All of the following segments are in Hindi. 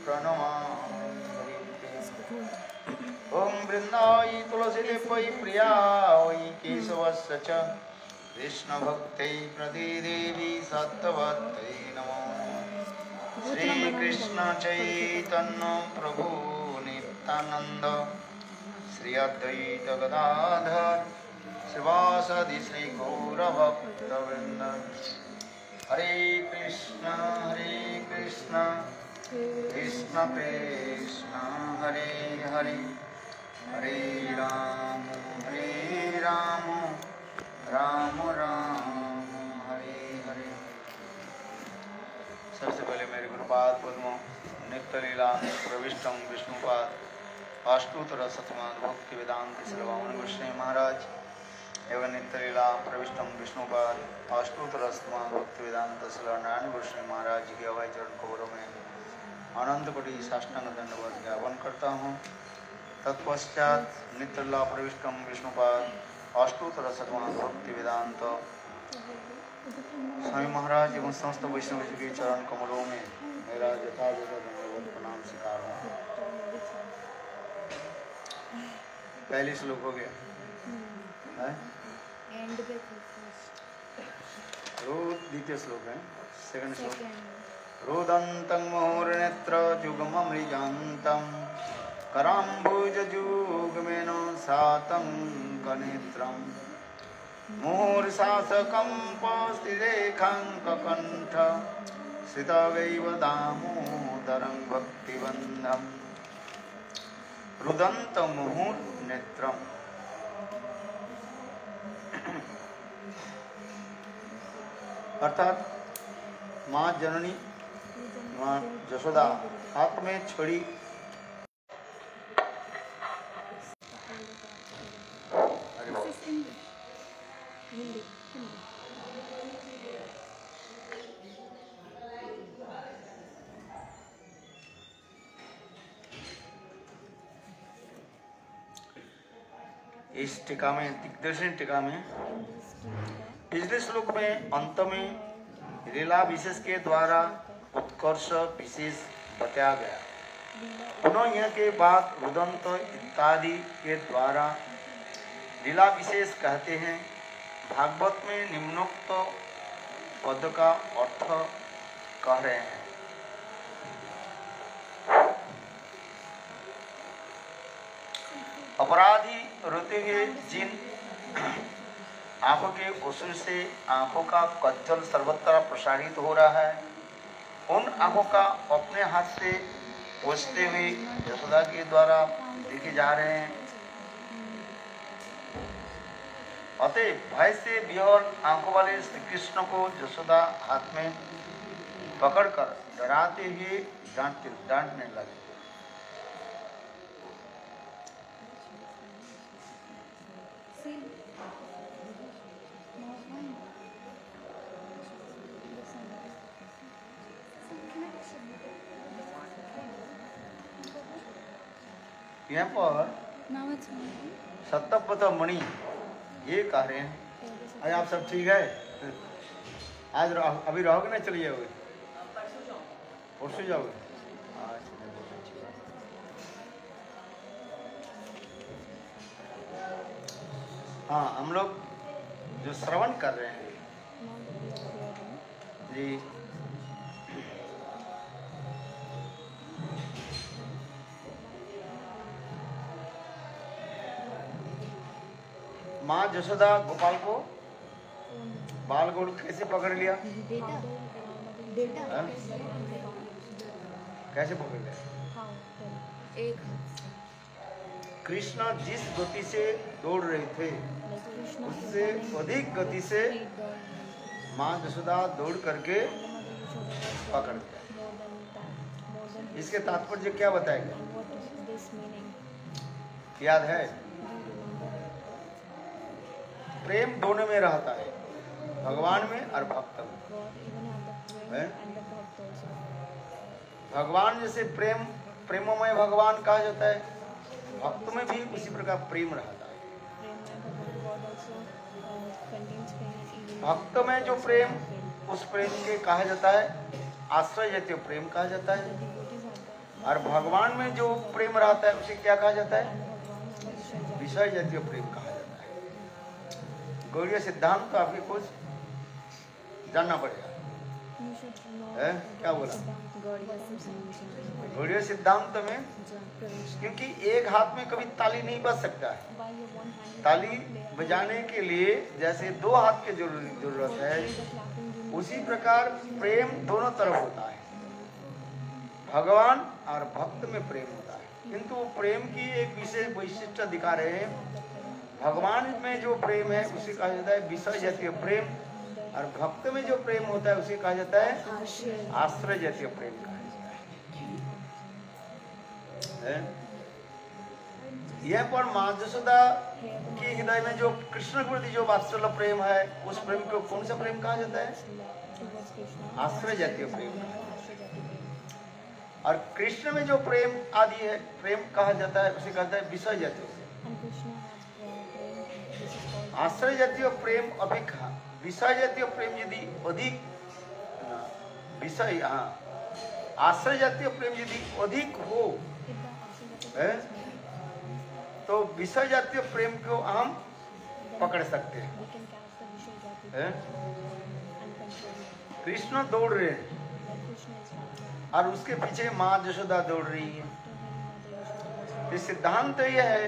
प्रणमामि ओम वृंदाई तुलसीदेवै प्रियावै केशवस्य च कृष्णभक्त्यै प्रदिदेवी सत्यवत्यै नमो श्रीकृष्ण चैतन्य प्रभु नित्यानंद श्री अद्वैत गदाधर श्रीवासदि श्री गौरभक्तवृंद हरे कृष्ण कृष्ण कृष्ण हरे हरे हरे राम राम राम हरे हरे। सबसे पहले मेरे गुरुपाद पद्मों नित्य लीला प्रविष्टम विष्णुपाद अष्टोत्तर शतमान भक्ति वेदांत श्रीवामन गोस्वामी महाराज एवं नित्य लीला प्रविष्टम विष्णुपाद अष्टोत्तर शतमान भक्ति वेदांत श्रीनारायण गोस्वामी महाराज जी के अभय चरण कमरों में अनंत कोटि साष्टांग दंडवत ज्ञापन करता हूँ। तत्पश्चात नित्य लीला प्रविष्टम विष्णुपाद अष्टोत्तर शतमान भक्ति वेदांत स्वामी महाराज एवं समस्त वैष्णव जी के चरण कमलों में मेरा यथावत दंडवत प्रणाम स्वीकार हूँ। पहली श्लोक हो गया द्वितीय श्लोक है सेकंड श्लोक रोदंतं मुहुर्नेत्र जुगममृजान्तं कराम्बुजजुग्मेन सातं कनेत्रं मुहुर्शासकम्पस्थिरेखाङ्ककण्ठ श्रितवैव दामोदरं भक्तिबन्धं रुदन्तं मुहुर्नेत्रम् अर्थात माँ जननी माँ जशोदा हाथ में छड़ी इस टीका में दिग्दर्शन टीका में पिछले श्लोक में अंत में लीला विशेष के द्वारा उत्कर्ष विशेष बताया गया। पुनः यह के बाद रुदंत इत्यादि के द्वारा लीला विशेष कहते हैं। भागवत में निम्नोक्त पद का अर्थ कह रहे हैं। अपराधी रोते हुए जिन आंखों के ओसूर से आंखों का कज्जल सर्वत्र प्रसारित हो रहा है, उन आंखों का अपने हाथ से पोंछते हुए यशोदा के द्वारा देखे जा रहे हैं। अतः भय से विहल आंखों वाले श्री कृष्ण को यशोदा हाथ में पकड़कर डराते हुए डांटने लगे। यहाँ पर सत्तपथ मणि ये कह रहे हैं, अरे आप सब ठीक है? आज अभी रहोगे ना? चलिए जाओगे, परसों जाओगे? हाँ, हम लोग जो श्रवण कर रहे हैं जी, माँ जशोदा गोपाल को बाल गोड़ कैसे पकड़ लिया? कैसे पकड़ लिया? कृष्ण जिस गति से दौड़ रहे थे उससे अधिक गति से माँ जशोदा दौड़ करके पकड़ लिया। इसके तात्पर्य क्या बताएगा? याद है? प्रेम दोनों में रहता है, भगवान में और भक्त में। भगवान जैसे प्रेममय भगवान कहा जाता है, भक्त में भी उसी प्रकार प्रेम रहता है। भक्त में जो प्रेम, उस प्रेम के कहा जाता है आश्रय जातीय प्रेम कहा जाता है। और भगवान में जो प्रेम रहता है उसे क्या कहा जाता है? विषय जातीय प्रेम कहा जाता है। गौड़ीय सिद्धांत तो आपके कुछ जानना पड़ेगा। क्या बोला? गौड़ीय सिद्धांत में, क्योंकि एक हाथ में कभी ताली नहीं बज सकता है। ताली बजाने के लिए जैसे दो हाथ की जरूरत है, उसी प्रकार प्रेम दोनों तरफ होता है। भगवान और भक्त में प्रेम होता है, किंतु प्रेम की एक विशेष वैशिष्ट अधिकार है। भगवान में जो प्रेम है उसे कहा जाता है विषय जातीय प्रेम, और भक्त में जो प्रेम होता है उसे कहा जाता है आश्रय जातीय प्रेम कहा जाता है। यह पर माँ जसोदा के हृदय में जो कृष्ण के प्रति जो वात्सल्य प्रेम है, उस प्रेम को कौन सा प्रेम कहा जाता है? आश्रय जातीय प्रेम। और कृष्ण में जो प्रेम आदि है, प्रेम कहा जाता है, उसे कहता है विषय जातीय। आश्रय जातीय प्रेम अपेक्षा विषय जातीय प्रेम यदि अधिक विषय, आश्रय जातीय प्रेम यदि अधिक हो तो विषय जातीय प्रेम को हम पकड़ सकते हैं। कृष्ण दौड़ रहे हैं और उसके पीछे माँ जशोदा दौड़ रही है। ये सिद्धांत यह है,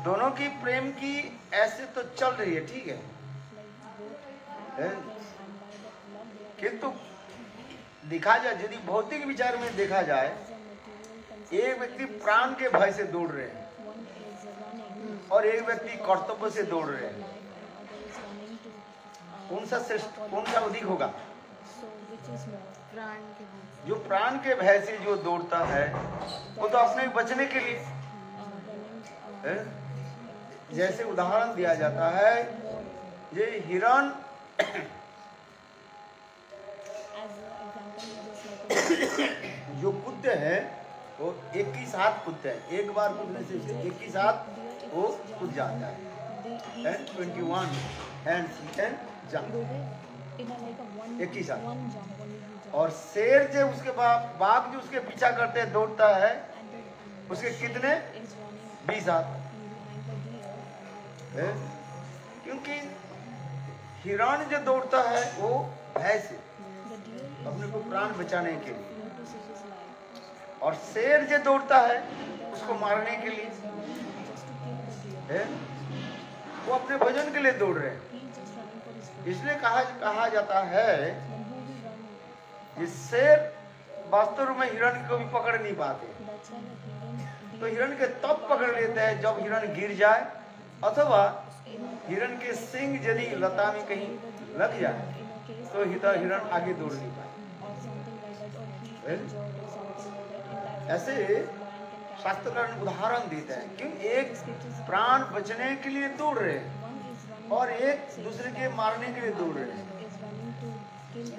दोनों की प्रेम की ऐसे तो चल रही है, ठीक है, किंतु देखा जाए, यदि भौतिक विचार में देखा जाए, एक व्यक्ति प्राण के भय से दौड़ रहे हैं और एक व्यक्ति कर्तव्य से दौड़ रहे हैं। कौन सा श्रेष्ठ, कौन सा अधिक होगा? जो प्राण के भय से जो दौड़ता है वो तो अपने बचने के लिए है? जैसे उदाहरण दिया जाता है, ये हिरण जो कुत्ते हैं वो एक ही साथ कूदते हैं, एक बार कूदने से एक ही साथ वो कूद जाता है। 21 hands he can jump, एक ही साथ। और शेर जो उसके बाघ जो उसके पीछा करते हैं, दौड़ता है, उसके कितने? 20 हाथ। क्योंकि हिरण जो दौड़ता है वो भय से, अपने को प्राण बचाने के लिए, और शेर जो दौड़ता है उसको मारने के लिए है? वो अपने भोजन के लिए दौड़ रहे हैं। इसलिए कहा जाता है ये शेर वास्तव में हिरण को भी पकड़ नहीं पाते, तो हिरण के तब पकड़ लेते हैं जब हिरण गिर जाए, अथवा हिरण के सिंग यदि लता में कहीं लग जाए तो हिरण आगे दौड़ नहीं पाए। ऐसे शास्त्रकार उदाहरण देते हैं, क्यों एक प्राण बचने के लिए दौड़ रहे हैं और एक दूसरे के मारने के लिए दौड़ रहे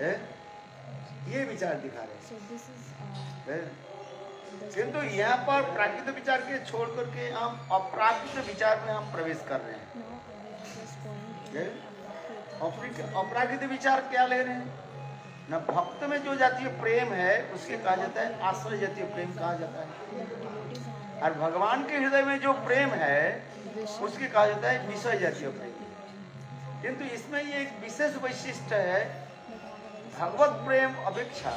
हैं। ये विचार दिखा रहे हैं। किंतु यहाँ पर प्राकृतिक विचार के छोड़ करके हम अप्राकृतिक विचार में हम प्रवेश कर रहे हैं। अप्राकृतिक विचार क्या ले रहे हैं? न भक्त में जो जातीय प्रेम है उसके कहा जाता है आश्रय जातीय प्रेम कहा जाता है, और भगवान के हृदय में जो प्रेम है उसके कहा जाता है विषय जातीय प्रेम। किंतु इसमें ये एक विशेष वैशिष्ट है, भगवत प्रेम अपेक्षा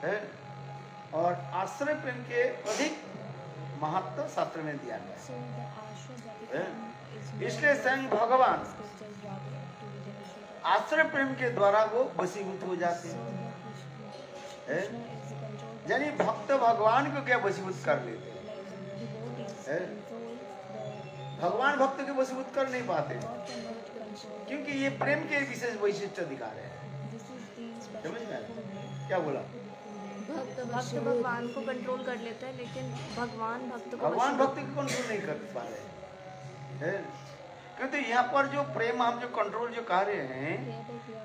है और आश्रय प्रेम के अधिक महत्व शास्त्र में दिया गया है। इसलिए स्वयं भगवान आश्रय प्रेम के द्वारा वो वशीभूत हो जाते हैं। यानी भक्त भगवान को क्या वशीभूत कर लेते हैं? भगवान भक्त के वशीभूत कर नहीं पाते, क्योंकि ये प्रेम के विशेष वैशिष्ट अधिकार है। समझ में क्या बोला? भक्त भगवान को कंट्रोल कर लेता है, लेकिन भगवान भक्त को कंट्रोल नहीं कर पा रहे हैं। क्योंकि यहाँ पर जो प्रेम हम जो कंट्रोल जो कह रहे हैं,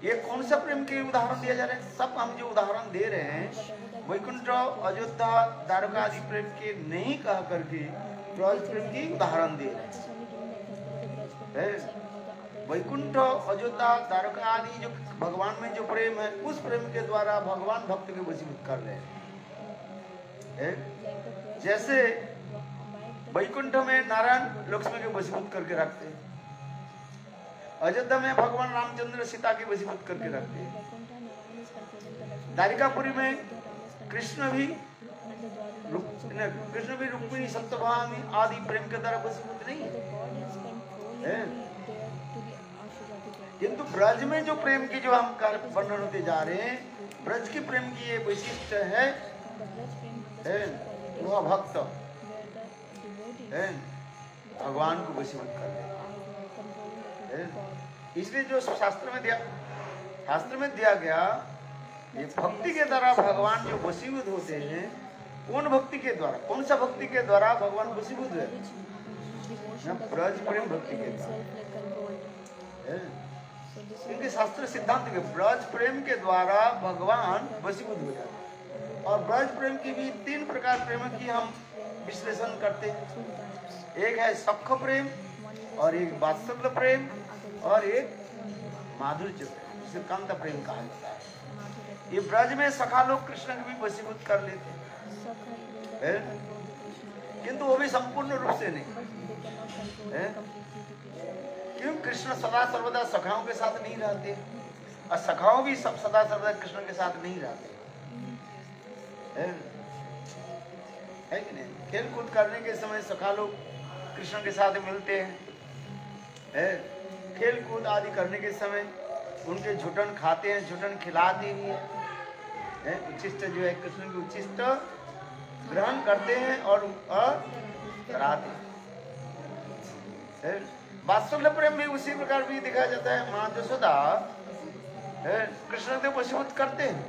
ये कौन सा प्रेम के उदाहरण दिया जा रहे हैं? सब हम जो उदाहरण दे रहे हैं वैकुंठ, अयोध्या, द्वारका आदि प्रेम के नहीं कह करके प्रेम की उदाहरण दे रहे हैं। वैकुंठ, अयोध्या, द्वारका आदि जो भगवान में जो प्रेम है, उस प्रेम के द्वारा भगवान भक्त के वशीभूत कर रहे हैं। है? जैसे वैकुंठ में नारायण लक्ष्मी के वशीभूत करके रखते हैं, अयोध्या में भगवान रामचंद्र सीता के वशीभूत करके रखते हैं, द्वारिकापुरी में कृष्ण भी रुक्मिणी सप्तभामी आदि प्रेम के द्वारा वशीभूत नहीं है। किंतु ब्रज में जो प्रेम की जो हम वर्णन होते जा रहे हैं, ब्रज की प्रेम की ये वैशिष्ट है वह भक्त है भगवान को वशीभूत कर दे। इसलिए जो शास्त्र में दिया गया ये भक्ति के द्वारा भगवान जो वशीभूत होते हैं, कौन भक्ति के द्वारा, कौन सा भक्ति के द्वारा भगवान वशीभूत है? ब्रज प्रेम भक्ति के द्वारा। क्योंकि शास्त्र सिद्धांत के ब्रज प्रेम के द्वारा भगवान वशीभूत हो जाते हैं। और ब्रज प्रेम की भी 3 प्रकार प्रेम की हम विश्लेषण करते हैं। एक है सख्य प्रेम, और एक वात्सल्य प्रेम, और एक माधुर्य प्रेम, जिसे कांता प्रेम कहा जाता है। ये ब्रज में सखा लोग कृष्ण को भी वशीभूत कर लेते हैं, किंतु वो भी संपूर्ण रूप से नहीं। क्यों? कृष्ण सदा सर्वदा सखाओं के साथ नहीं रहते, और सखाओं भी सदा सर्वदा कृष्ण के साथ नहीं रहते, है कि नहीं? खेल कूद करने के समय सखा लोग कृष्ण के साथ मिलते हैं, खेल कूद आदि करने के समय उनके झुटन खाते हैं, झुटन खिलाते भी हैं, उच्छिष्ट जो है कृष्ण की उच्छिष्ट ग्रहण करते हैं और कराते हैं। वात्सल्य प्रेम भी उसी प्रकार भी दिखाया जाता है। माँ यशोदा कृष्ण को वशीभूत करते हैं,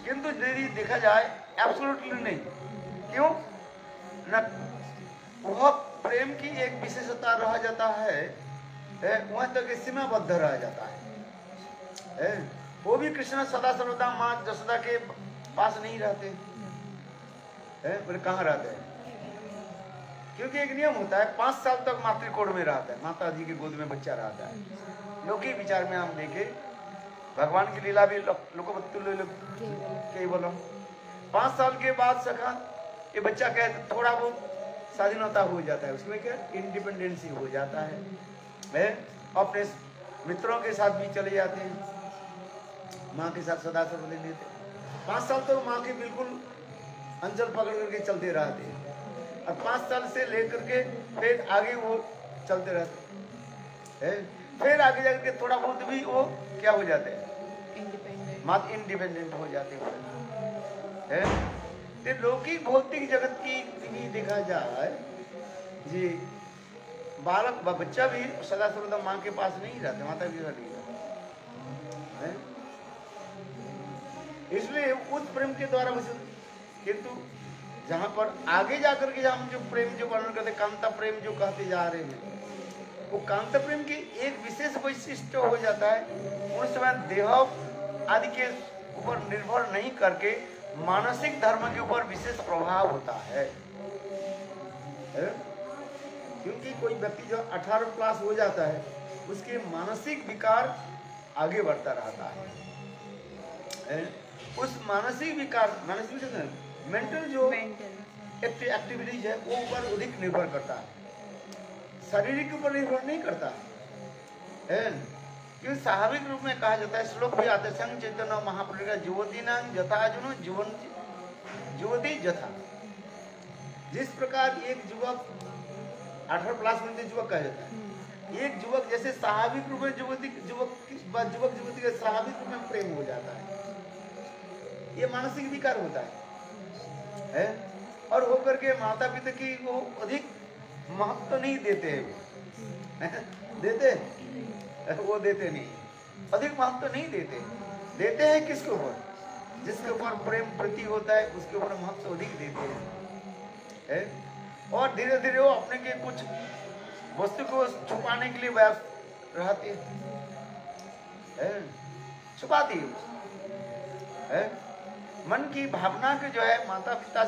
किंतु यदि देखा जाए एब्सोल्युटली नहीं। क्यों? न वह प्रेम की एक विशेषता रह जाता है, वहां तक सीमाबद्ध रह जाता है। वो भी कृष्ण सदा सर्वदा माँ यशोदा के पास नहीं रहते, बोले कहाँ रहते हैं? क्योंकि एक नियम होता है, 5 साल तक मातृकोड़ में रहता है, माता जी के गोद में बच्चा रहता है। लौकिक विचार में हम देखे भगवान की लीला भी केवल 5 साल के बाद सखा ये बच्चा क्या थोड़ा बहुत स्वाधीनता हो जाता है, उसमें क्या इंडिपेंडेंसी हो जाता है, अपने मित्रों के साथ भी चले जाते हैं, माँ के साथ सदा सर्वदा लेते। 5 साल तो माँ के बिल्कुल अंचल पकड़ करके चलते रहते हैं, और 5 साल से लेकर के फिर आगे वो चलते रहते हैं। फिर आगे जाकर के थोड़ा बहुत भी वो क्या हो जाते हैं, इंडिपेंडेंट हो जाते हैं। तो लौकिक भौतिक जगत की भी देखा जाए जी, बालक बच्चा भी सदा सर्वदा माँ के पास नहीं रहते, माता जी नहीं रहते, इसलिए उस प्रेम के द्वारा। किंतु जहाँ पर आगे जाकर के हम जो प्रेम जो वर्णन करते, कांता प्रेम जो कहते जा रहे हैं, वो कांता प्रेम की एक विशेष वैशिष्ट हो जाता है। उस समय देह आदि के ऊपर निर्भर नहीं करके मानसिक धर्म के ऊपर विशेष प्रभाव होता है। क्योंकि कोई व्यक्ति जो 18 प्लस हो जाता है, उसके मानसिक विकार आगे बढ़ता रहता है। उस मानसिक विकार मेंटल जो एक्टिविटीज है वो ऊपर अधिक निर्भर करता है, शारीरिक के ऊपर निर्भर नहीं करता है। क्योंकि स्वाभाविक रूप में कहा जाता है, श्लोक भी आते, संग चैतन्य महाप्रभु का युवती नाम जथा जुनो जीवन युवती जथा। जिस प्रकार एक युवक 18 प्लस में युवक कहा जाता है, एक युवक जैसे स्वाभाविक रूप में युवक युवती के स्वाभाविक रूप में प्रेम हो जाता है, ये मानसिक विकार होता है, और होकर के माता पिता की वो अधिक महत्व नहीं देते हैं, देते वो देते नहीं, अधिक महत्व नहीं देते हैं किसके ऊपर? जिसके ऊपर प्रेम प्रति होता है उसके ऊपर महत्व अधिक देते हैं। और धीरे धीरे वो अपने के कुछ वस्तु को छुपाने के लिए व्यस्त रहते हैं, छुपाती है। मन की भावना के जो है माता पिता